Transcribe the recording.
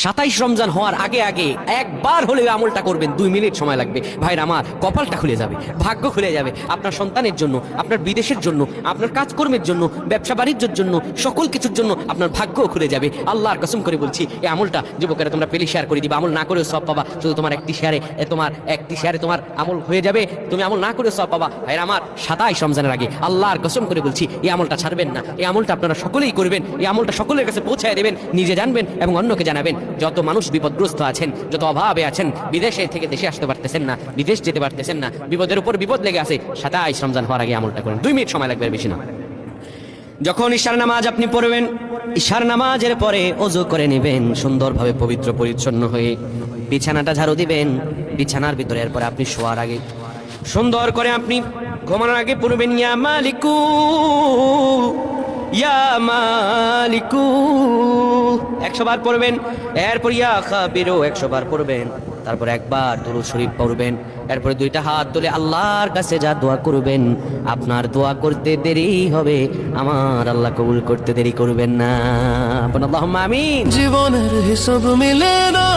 27 রমজান হওয়ার আগে আগে একবার হলেও আমলটা করবেন, 2 মিনিট সময় লাগবে। ভাইরা আমার, কপালটা খুলে যাবে, ভাগ্য খুলে যাবে। আপনার সন্তানের জন্য, আপনার বিদেশের জন্য, আপনার কাজকর্মের জন্য, ব্যবসা বাণিজ্যের জন্য, সকল কিছুর জন্য আপনার ভাগ্যও খুলে যাবে। আল্লাহর কসম করে বলছি, এই আমলটা যুবকেরা তোমরা পেলে শেয়ার করে দিবা। আমল না করেও সব পাবা, শুধু তোমার একটি শেয়ারে তোমার আমল হয়ে যাবে। তুমি আমল না করেও সব পাবা। ভাইরা আমার, 27 রমজানের আগে আল্লাহর কসম করে বলছি, এই আমলটা ছাড়বেন না। এই আমলটা আপনারা সকলেই করবেন। এই আমলটা সকলের কাছে পৌঁছায় দেবেন, নিজে জানবেন এবং অন্যকে জানাবেন। যত মানুষ বিপদগ্রস্ত আছেন, যত অভাবে আছেন, বিদেশে থেকে দেশে আসতে পারতেছেন না, বিদেশ যেতে পারতেছেন না, বিপদের উপর বিপদ লেগে আছে, 27 রমজান হওয়ার আগে আমলটা করেন। 2 মিনিট সময় লাগবে, বেশি না। যখন ঈশার নামাজ আপনি পড়বেন, ঈশার নামাজের পরে ওযু করে নেবেন, সুন্দরভাবে পবিত্র পরিচ্ছন্ন হয়ে বিছানাটা ঝাড়ু দিবেন। বিছানার ভিতরে এরপরে আপনি শোয়ার আগে সুন্দর করে আপনি ঘুমানোর আগে পড়বেন ইয়া মালিকু ইয়া মালিকু 100 বার পড়বেন। এরপর ইয়া খাবিরু 100 বার পড়বেন। তারপর একবার দুরূদ শরীফ পড়বেন। এরপরে 2টা হাত তুলে আল্লাহর কাছে যা দোয়া করবেন, আপনার দোয়া করতে দেরি হবে, আমার আল্লাহ কবুল করতে দেরি করবেন না। আল্লাহুম্মা আমিন। জীবনের হিসাব মিলে না